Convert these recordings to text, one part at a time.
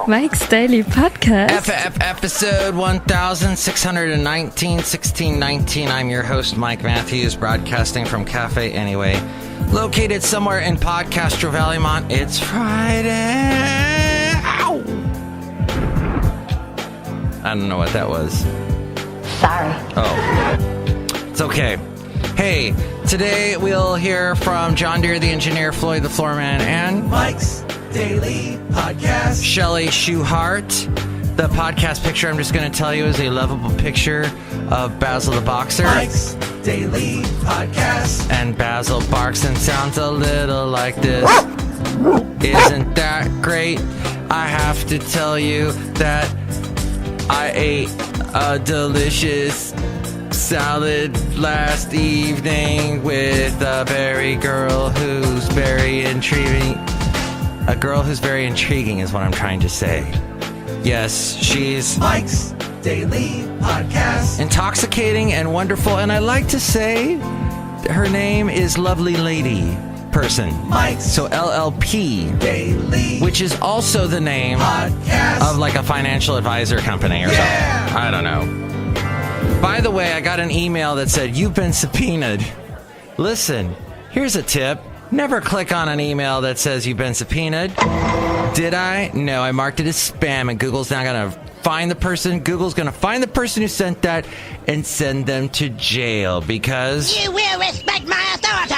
Mike's Daily Podcast. Episode 1619, 1619. I'm your host, Mike Matthews, broadcasting from Café Anyway, located somewhere in Podcastro Valleymont. It's Friday. Ow! I don't know what that was. Sorry. Oh. It's okay. Hey, today we'll hear from John Deere the engineer, Floyd the Floorman, and Mike's Daily Podcast. Chely Shoehart. The podcast picture I'm just going to tell you is a lovable picture of Basil the boxer. Mike's Daily Podcast. And Basil barks and sounds a little like this. Isn't that great? I have to tell you that I ate a delicious salad last evening with a berry girl who's very intriguing. A girl who's very intriguing is what I'm trying to say. Yes, she's Mike's Daily Podcast. Intoxicating and wonderful, and I like to say her name is Lovely Lady Person. Mike's so LLP Daily, which is also the name Podcast of like a financial advisor company or something. I don't know. By the way, I got an email that said, you've been subpoenaed. Listen, here's a tip. Never click on an email that says you've been subpoenaed. Did I? No, I marked it as spam, and Google's now going to find the person. Google's going to find the person who sent that and send them to jail because... You will respect my authority.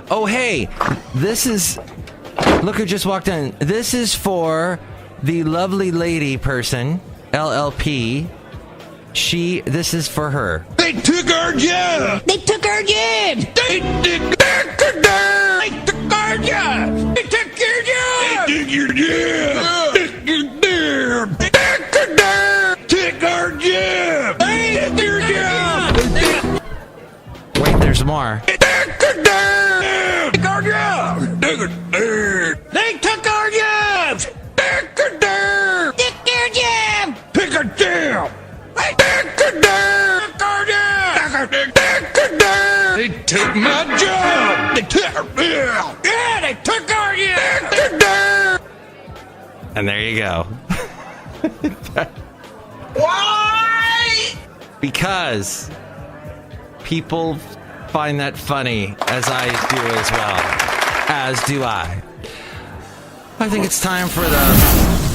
Oh, hey, this is... Look who just walked in. This is for the Lovely Lady Person, LLP. This is for her. They took our job! They took our job! They took our job! They took our job! They took your job! They took your job! They took your job! They took our job! Took our job! They took your job! Wait, there's more. They took our job! Took our job! They took our jobs! Took our job! Took your job! Pick a job! They took my job. They took they took our job. And there you go. Why? Because people find that funny, as I do as well. As do I. I think it's time for the...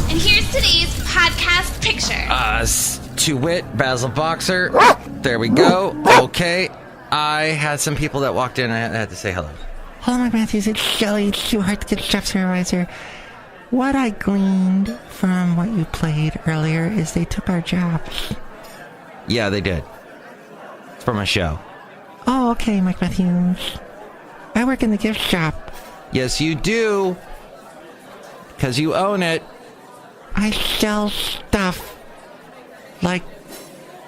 And here's today's podcast picture. To wit, Basil Boxer. There we go. Okay. I had some people that walked in. I had to say hello. Hello, Mike Matthews. It's Chely Shoehart, the chef supervisor. What I gleaned from what you played earlier is they took our jobs. Yeah, they did. It's from a show. Oh, okay, Mike Matthews. I work in the gift shop. Yes, you do. Because you own it. I sell stuff. Like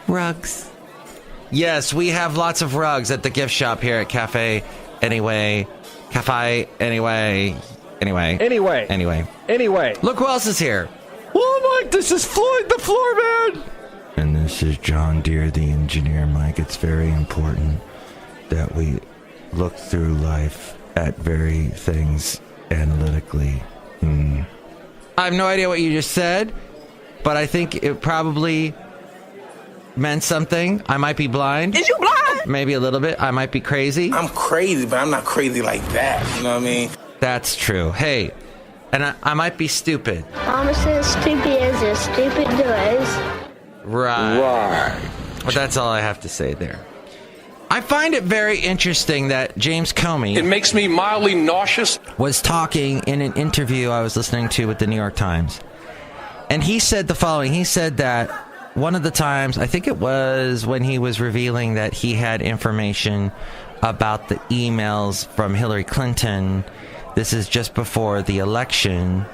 rugs. Yes, we have lots of rugs at the gift shop here at Café Anyway. Café Anyway. Anyway. Look who else is here. Well, Mike, this is Floyd the Floorman. And this is John Deere the engineer, Mike. It's very important that we look through life at very things analytically. I have no idea what you just said, but I think it probably meant something. I might be blind. Is you blind? Maybe a little bit. I might be crazy. I'm crazy, but I'm not crazy like that. You know what I mean? That's true. Hey, and I might be stupid. Mama says stupid as stupid does. Right. But that's all I have to say there. I find it very interesting that James Comey... It makes me mildly nauseous. ...was talking in an interview I was listening to with the New York Times. And he said the following. He said that one of the times, I think it was when he was revealing that he had information about the emails from Hillary Clinton. This is just before the election.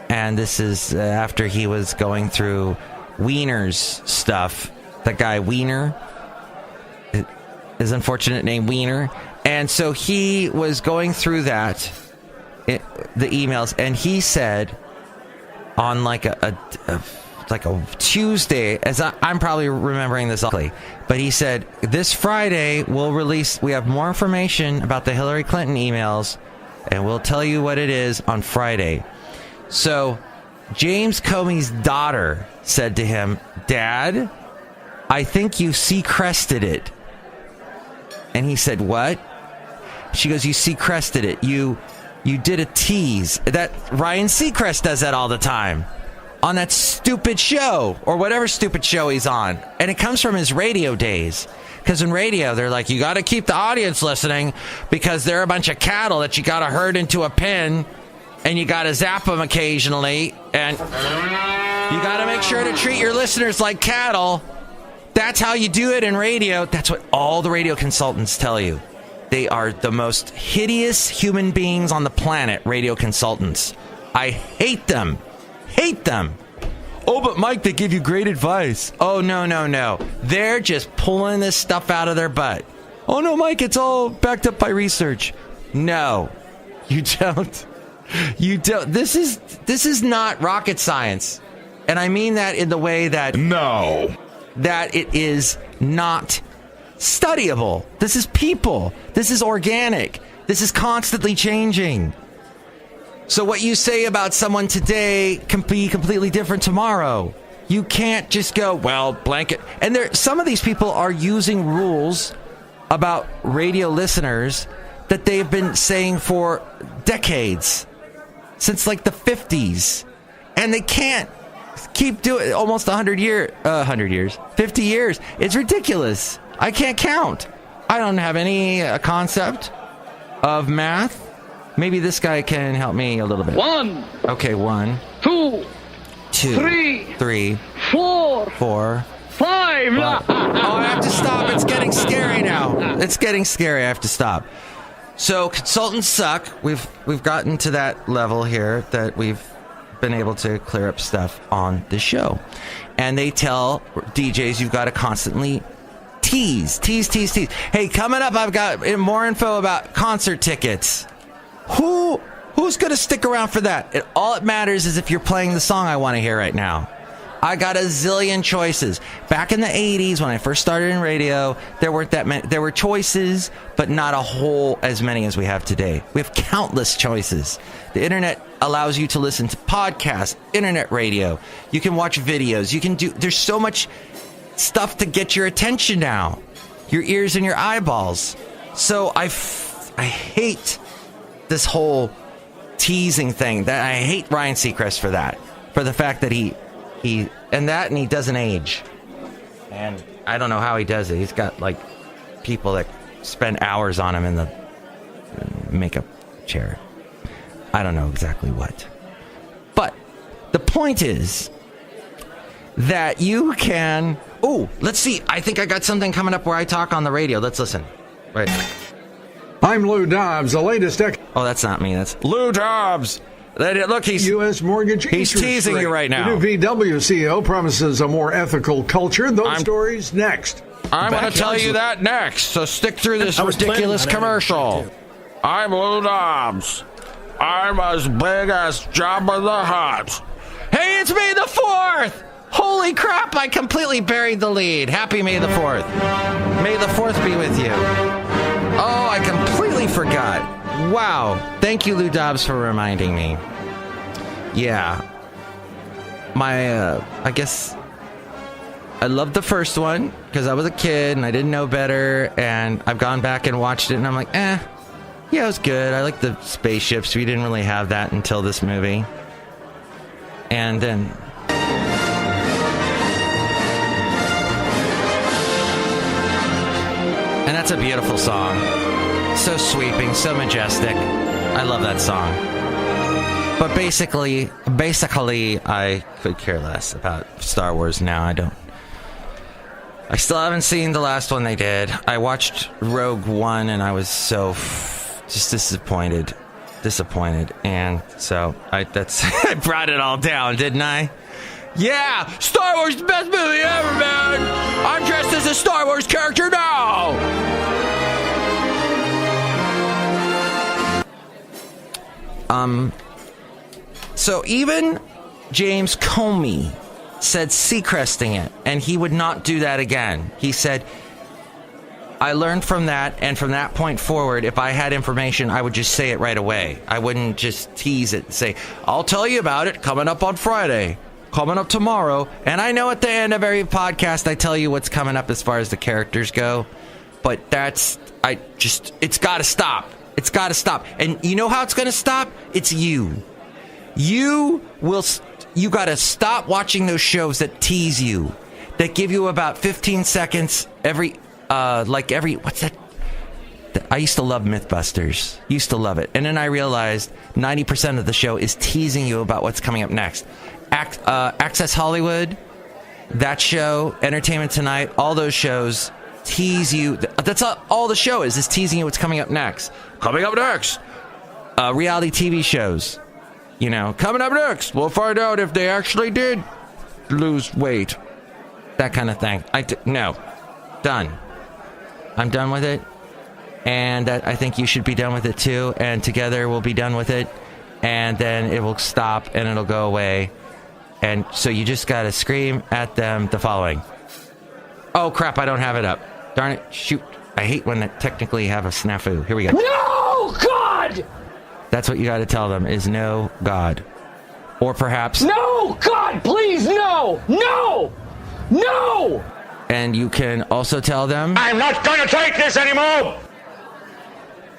And this is after he was going through Weiner's stuff. The guy Weiner, his unfortunate name Weiner. And so he was going through the emails, and he said on like a Tuesday, as I'm probably remembering this ugly, but he said, this Friday we have more information about the Hillary Clinton emails, and we'll tell you what it is on Friday. So James Comey's daughter said to him, "Dad, I think you Seacrested it." And he said, "What?" She goes, "You Seacrested it. You did a tease." That Ryan Seacrest does that all the time on that stupid show or whatever stupid show he's on. And it comes from his radio days. Because in radio, they're like, you got to keep the audience listening because they're a bunch of cattle that you got to herd into a pen and you got to zap them occasionally. And you got to make sure to treat your listeners like cattle. That's how you do it in radio. That's what all the radio consultants tell you. They are the most hideous human beings on the planet, radio consultants. I hate them. Hate them. Oh, but Mike, they give you great advice. Oh, no. They're just pulling this stuff out of their butt. Oh, no, Mike, it's all backed up by research. No, you don't. You don't. This is not rocket science. And I mean that in the way that... No. That it is not studyable. This is people. This is organic. This is constantly changing. So what you say about someone today can be completely different tomorrow. You can't just go, well, blanket. And some of these people are using rules about radio listeners that they've been saying for decades, since like the 50s. And they can't keep doing it almost 50 years. It's ridiculous. I can't count. I don't have any concept of math. Maybe this guy can help me a little bit. 1. Okay, 1. 2. 3. 4. 5. Oh, I have to stop. It's getting scary now. It's getting scary. I have to stop. So consultants suck. We've gotten to that level here that we've been able to clear up stuff on the show. And they tell DJs you've got to constantly tease. Hey, coming up, I've got more info about concert tickets. Who's going to stick around for that? All it matters is if you're playing the song I want to hear right now. I got a zillion choices. Back in the 80s, when I first started in radio, there weren't that many. There were choices, but not a whole as many as we have today. We have countless choices. The internet allows you to listen to podcasts, internet radio. You can watch videos. There's so much stuff to get your attention now. Your ears and your eyeballs. So I hate this whole teasing thing. That I hate Ryan Seacrest for that. For the fact that he doesn't age. And I don't know how he does it. He's got like people that spend hours on him in the makeup chair. I don't know exactly what. But the point is that you can... Oh, let's see. I think I got something coming up where I talk on the radio. Let's listen. Right. I'm Lou Dobbs, the latest... Oh, that's not me. That's Lou Dobbs. Look, he's U.S. mortgage. He's teasing you right now. The new VW CEO promises a more ethical culture. Those stories next. I'm going to tell you that next. So stick through this ridiculous commercial. I'm Lou Dobbs. I'm as big as Jabba the Hutt. Hey, it's May the 4th. Holy crap! I completely buried the lead. Happy May the 4th. May the 4th be with you. Oh, I completely forgot. Wow. Thank you, Lou Dobbs, for reminding me. Yeah. I guess I loved the first one because I was a kid and I didn't know better. And I've gone back and watched it and I'm like, yeah, it was good. I like the spaceships. We didn't really have that until this movie. And then... And that's a beautiful song. So sweeping, so majestic. I love that song. But basically, I could care less about Star Wars now. I still haven't seen the last one they did. I watched Rogue One and I was so just disappointed. And so I brought it all down, didn't I? Yeah, Star Wars is the best movie ever, man. I'm dressed as a Star Wars character now. So even James Comey said Seacresting it, and he would not do that again. He said, I learned from that, and from that point forward, if I had information, I would just say it right away. I wouldn't just tease it and say, I'll tell you about it coming up on Friday, coming up tomorrow. And I know at the end of every podcast, I tell you what's coming up as far as the characters go. But it's got to stop. It's got to stop. And you know how it's going to stop? It's you. You got to stop watching those shows that tease you, that give you about 15 seconds what's that? I used to love Mythbusters. Used to love it. And then I realized 90% of the show is teasing you about what's coming up next. Access Hollywood, that show, Entertainment Tonight, all those shows tease you. That's all the show is teasing you what's coming up next. Coming up next, reality TV shows. Coming up next, we'll find out if they actually did lose weight. That kind of thing. No. Done. I'm done with it, and I think you should be done with it too, and together we'll be done with it, and then it will stop and it'll go away. And so you just gotta scream at them the following. Oh crap, I don't have it up. Darn it, shoot. I hate when I technically have a snafu. Here we go. No, God! That's what you gotta tell them, is no, God. Or perhaps... No, God, please, no! No! No! And you can also tell them... I'm not going to take this anymore!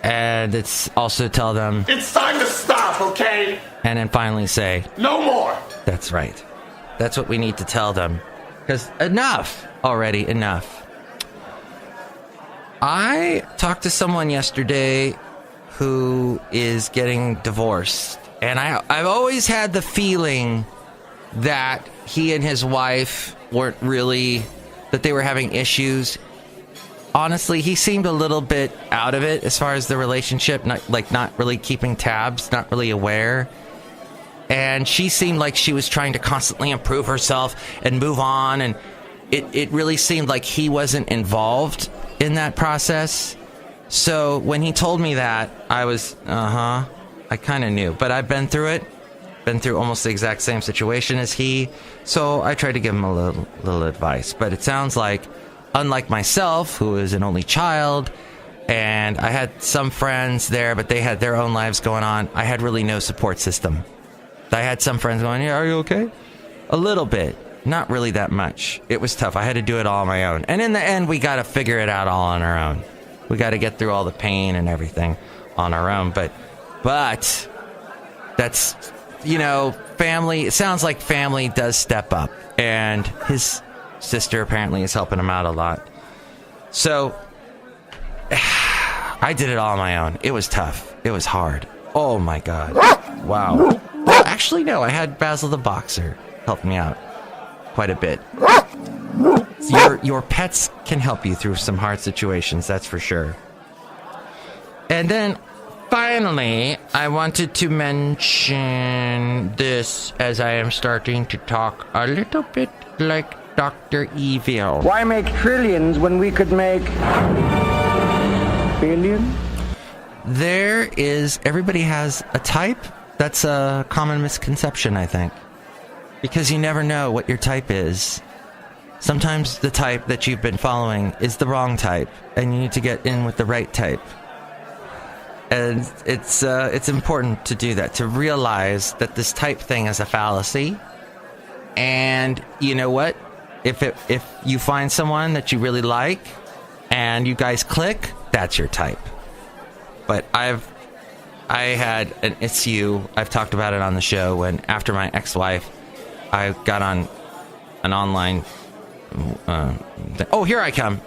And it's also tell them... It's time to stop, okay? And then finally say... No more! That's right. That's what we need to tell them. Because enough already, enough. I talked to someone yesterday who is getting divorced. And I've always had the feeling that he and his wife weren't really... that they were having issues. Honestly, he seemed a little bit out of it as far as the relationship, not really keeping tabs, not really aware. And she seemed like she was trying to constantly improve herself and move on, and it really seemed like he wasn't involved in that process. So when he told me that, I was, I kind of knew. But I've been through it. Been through almost the exact same situation as he, so I tried to give him a little advice. But it sounds like, unlike myself, who is an only child, and I had some friends there, but they had their own lives going on, I had really no support system. I had some friends going, yeah, are you okay? A little bit, not really that much. It was tough. I had to do it all on my own. And in the end, we got to figure it out all on our own. We got to get through all the pain and everything on our own. But that's... family, it sounds like family does step up, and his sister apparently is helping him out a lot. So, I did it all on my own. It was tough. It was hard. Oh my God. Wow. Actually, no, I had Basil the Boxer help me out quite a bit. Your pets can help you through some hard situations, that's for sure. And then... finally, I wanted to mention this as I am starting to talk a little bit like Dr. Evil. Why make trillions when we could make billions? Everybody has a type. That's a common misconception, I think. Because you never know what your type is. Sometimes the type that you've been following is the wrong type, and you need to get in with the right type. And it's important to do that, to realize that this type thing is a fallacy. And you know what? If you find someone that you really like and you guys click, that's your type. But I've had an issue. I've talked about it on the show when after my ex-wife, I got on an online. Oh, here I come.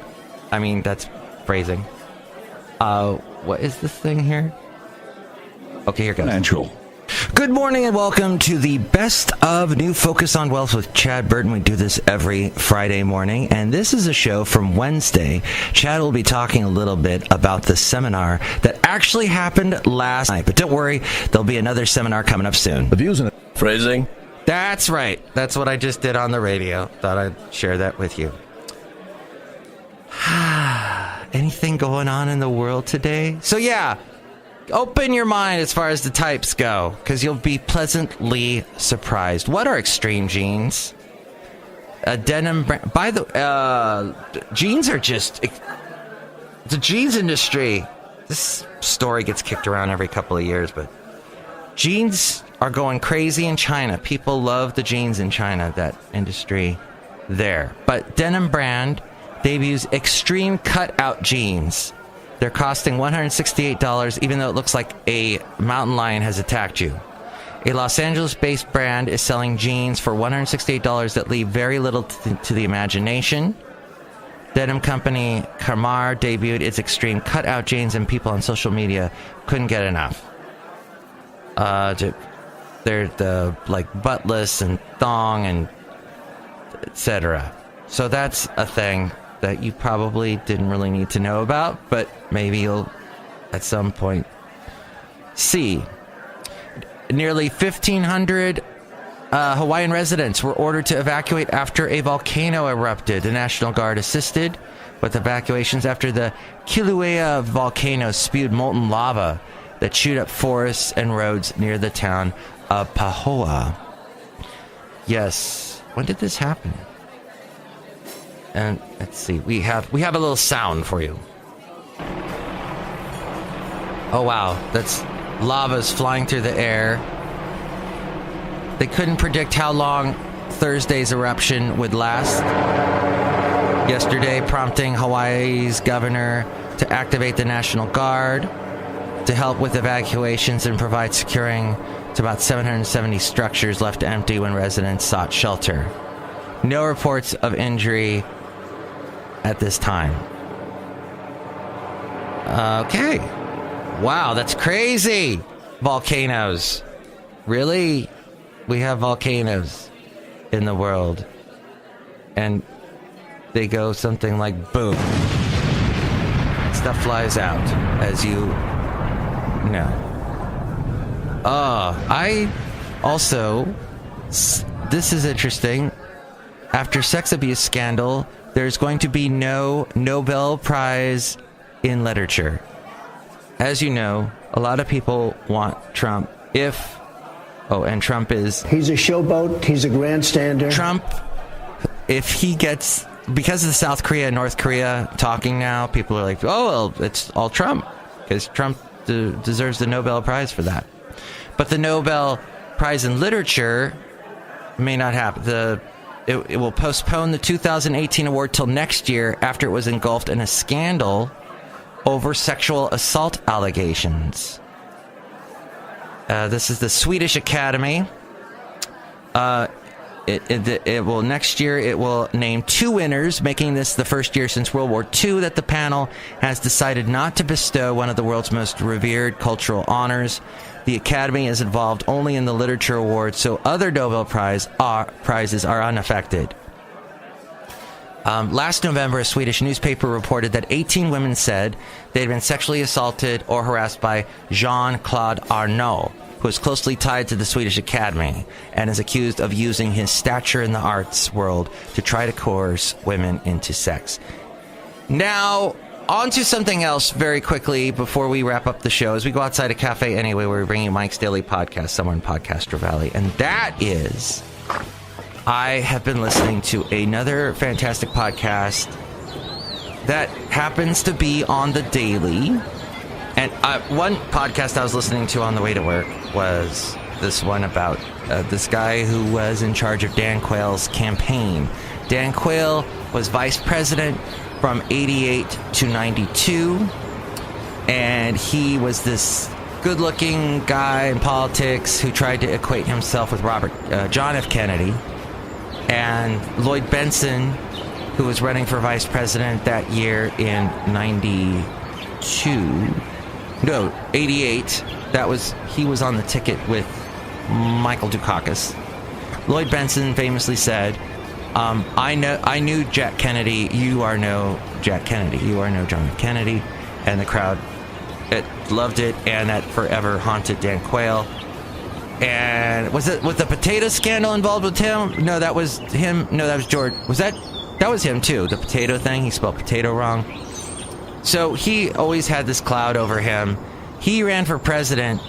I mean, that's phrasing. What is this thing here? Okay, here goes. Natural. Good morning and welcome to the Best of New Focus on Wealth with Chad Burton. We do this every Friday morning, and this is a show from Wednesday. Chad will be talking a little bit about the seminar that actually happened last night. But don't worry, there'll be another seminar coming up soon. The views and phrasing. That's right. That's what I just did on the radio. Thought I'd share that with you. Anything going on in the world today? So yeah, open your mind as far as the types go, because you'll be pleasantly surprised. What are extreme jeans? A denim brand. Jeans are just the jeans industry. This story gets kicked around every couple of years, but jeans are going crazy in China. People love the jeans in China, that industry there. But denim brand debuts extreme cutout jeans. They're costing $168, even though it looks like a mountain lion has attacked you. A Los Angeles-based brand is selling jeans for $168 that leave very little to the imagination. Denim company Kamar debuted its extreme cutout jeans, and people on social media couldn't get enough. They're the buttless and thong and etc. So that's a thing that you probably didn't really need to know about, but maybe you'll at some point see. Nearly 1,500 Hawaiian residents were ordered to evacuate after a volcano erupted. The National Guard assisted with evacuations after the Kilauea volcano spewed molten lava that chewed up forests and roads near the town of Pahoa. Yes. When did this happen? And let's see. We have a little sound for you. Oh wow, that's lava's flying through the air. They couldn't predict how long Thursday's eruption would last yesterday, prompting Hawaii's governor to activate the National Guard to help with evacuations and provide securing to about 770 structures left empty when residents sought shelter. No reports of injury at this time. Okay. Wow, that's crazy. Volcanoes. Really? We have volcanoes in the world. And they go something like boom. Stuff flies out, as you know. I also... This is interesting. After sex abuse scandal, there's going to be no Nobel Prize in literature. As you know, a lot of people want Trump and Trump is... He's a showboat. He's a grandstander. Trump, if he gets... Because of the South Korea and North Korea talking now, people are like, oh, well, it's all Trump. Because Trump deserves the Nobel Prize for that. But the Nobel Prize in literature may not happen. It will postpone the 2018 award till next year after it was engulfed in a scandal over sexual assault allegations. This is the Swedish Academy. It will next year. It will name 2 winners, making this the first year since World War II that the panel has decided not to bestow one of the world's most revered cultural honors. The Academy is involved only in the literature awards, so other Nobel prizes are unaffected. Last November, a Swedish newspaper reported that 18 women said they had been sexually assaulted or harassed by Jean-Claude Arnault, who is closely tied to the Swedish Academy and is accused of using his stature in the arts world to try to coerce women into sex. Now, on to something else very quickly before we wrap up the show. As we go outside a Café Anyway, where we bring you Mike's Daily Podcast, somewhere in Podcastro Valley. And that is... I have been listening to another fantastic podcast that happens to be on the daily. And one podcast I was listening to on the way to work was this one about this guy who was in charge of Dan Quayle's campaign. Dan Quayle was vice president from 88 to 92. And he was this good-looking guy in politics who tried to equate himself with John F. Kennedy. And Lloyd Bentsen, who was running for vice president that year in 88. He was on the ticket with Michael Dukakis. Lloyd Bentsen famously said, I knew Jack Kennedy. You are no Jack Kennedy. You are no John F. Kennedy. And the crowd loved it, and that forever haunted Dan Quayle. And was the potato scandal involved with him? No, that was him. No, that was George. That was him too. The potato thing. He spelled potato wrong. So he always had this cloud over him. He ran for president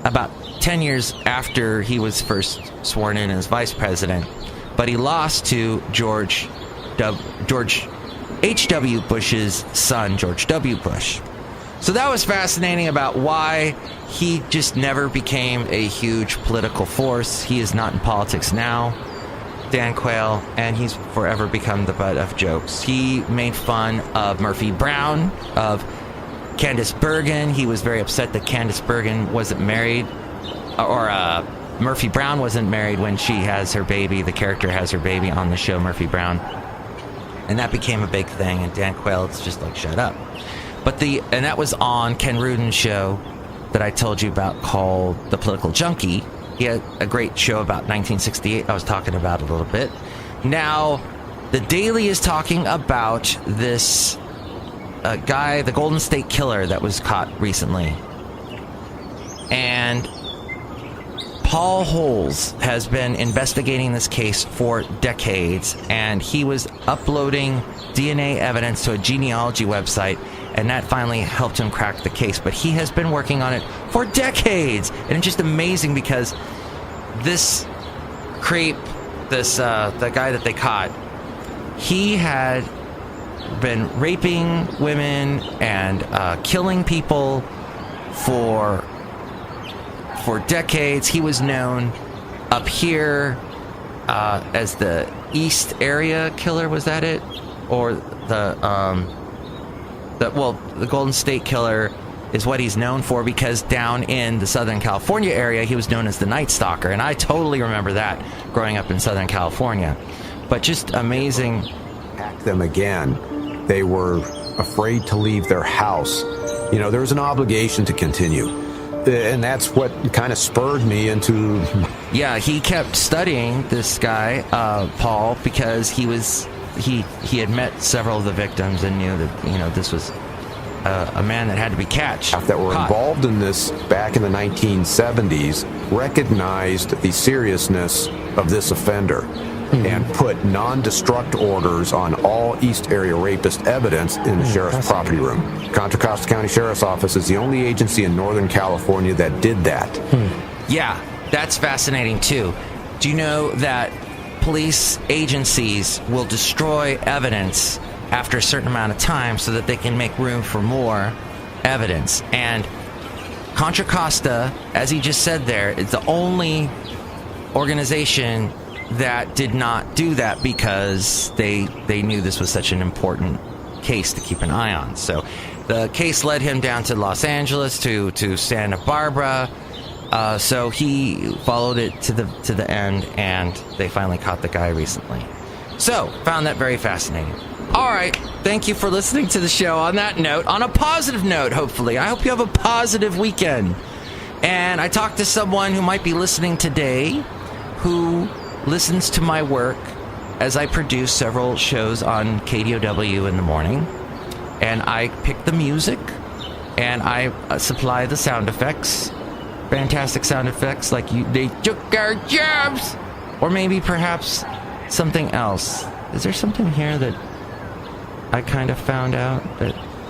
about 10 years after he was first sworn in as vice president, but he lost to George H.W. Bush's son, George W. Bush. So that was fascinating about why he just never became a huge political force. He is not in politics now, Dan Quayle, and he's forever become the butt of jokes. He made fun of Murphy Brown, of Candice Bergen. He was very upset that Candice Bergen wasn't married, or Murphy Brown wasn't married when she has her baby. The character has her baby on the show, Murphy Brown. And that became a big thing, and Dan Quayle is just like, shut up. And that was on Ken Rudin's show that I told you about called The Political Junkie. He had a great show about 1968 I was talking about a little bit. Now, The Daily is talking about this guy, the Golden State Killer, that was caught recently. And Paul Holes has been investigating this case for decades, and he was uploading DNA evidence to a genealogy website, and that finally helped him crack the case. But he has been working on it for decades, and it's just amazing because this creep, the guy that they caught, he had been raping women and killing people for decades. He was known up here as the East Area Killer. Was that it? Or the Golden State Killer is what he's known for, because down in the Southern California area, he was known as the Night Stalker, and I totally remember that growing up in Southern California. But just amazing. Attack them again. They were afraid to leave their house. You know, there was an obligation to continue. And that's what kind of spurred me into... Yeah, he kept studying this guy, Paul, because he had met several of the victims and knew that, you know, this was a man that had to be caught. That were involved in this back in the 1970s recognized the seriousness of this offender and put non-destruct orders on all East Area rapist evidence in the sheriff's property room. Contra Costa County Sheriff's Office is the only agency in Northern California that did that. Yeah, that's fascinating too. Do you know that police agencies will destroy evidence after a certain amount of time so that they can make room for more evidence? And Contra Costa, as he just said there, is the only organization that did not do that because they knew this was such an important case to keep an eye on. So the case led him down to Los Angeles, to Santa Barbara. So he followed it to the end, and they finally caught the guy recently. So found that very fascinating. All right, thank you for listening to the show. On that note, on a positive note, hopefully, I hope you have a positive weekend. And I talked to someone who might be listening today, who listens to my work as I produce several shows on KDOW in the morning, and I pick the music and I supply the sound effects, fantastic sound effects like they took our jobs, or maybe perhaps something else. Is there something here that I kind of found out?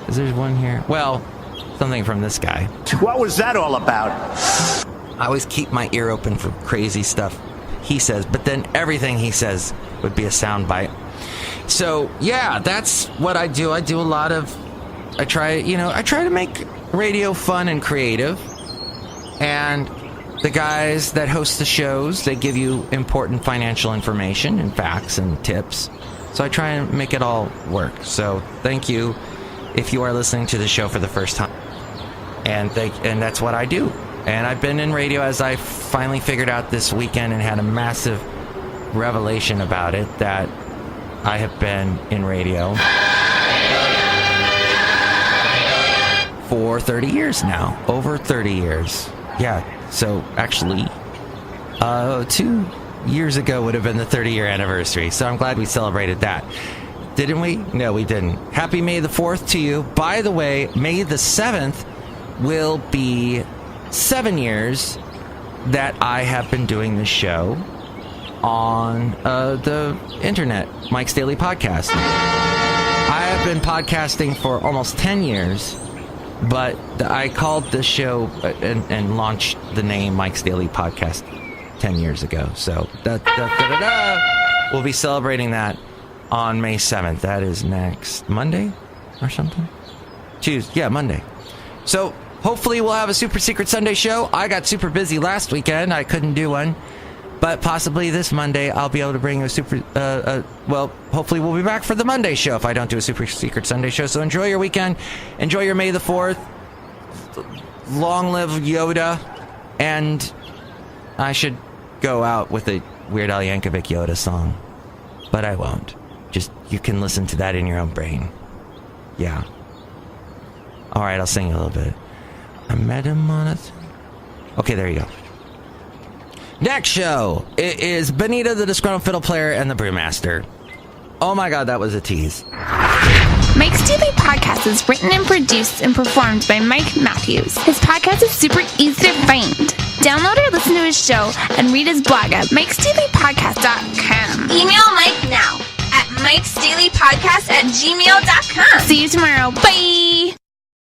Is there one here? Well, something from this guy. What was that all about? I always keep my ear open for crazy stuff he says, but then everything he says would be a soundbite. So yeah, that's what I do. I do a lot of, I try to make radio fun and creative. And the guys that host the shows, they give you important financial information and facts and tips. So I try and make it all work. So thank you if you are listening to the show for the first time. And that's what I do. And I've been in radio, as I finally figured out this weekend and had a massive revelation about it, that I have been in radio for 30 years now. Over 30 years. Yeah, so actually, 2 years ago would have been the 30-year anniversary. So I'm glad we celebrated that. Didn't we? No, we didn't. Happy May the 4th to you. By the way, May the 7th will be 7 years that I have been doing this show on the internet, Mike's Daily Podcast. I have been podcasting for almost 10 years, but I called the show and launched the name Mike's Daily Podcast 10 years ago. So we'll be celebrating that on May 7th. That is next Monday or something? Tuesday. Yeah, Monday. So hopefully we'll have a Super Secret Sunday show. I got super busy last weekend. I couldn't do one. But possibly this Monday I'll be able to bring a hopefully we'll be back for the Monday show if I don't do a Super Secret Sunday show. So enjoy your weekend. Enjoy your May the 4th. Long live Yoda. And I should go out with a Weird Al Yankovic Yoda song. But I won't. Just, you can listen to that in your own brain. Yeah. Alright, I'll sing a little bit. I met him on a... Okay, there you go. Next show, it is Benita, the Disgruntled Fiddle Player, and the Brewmaster. Oh my god, that was a tease. Mike's Daily Podcast is written and produced and performed by Mike Matthews. His podcast is super easy to find. Download or listen to his show and read his blog at mikesdailypodcast.com. Email Mike now at mikesdailypodcast@gmail.com. See you tomorrow. Bye!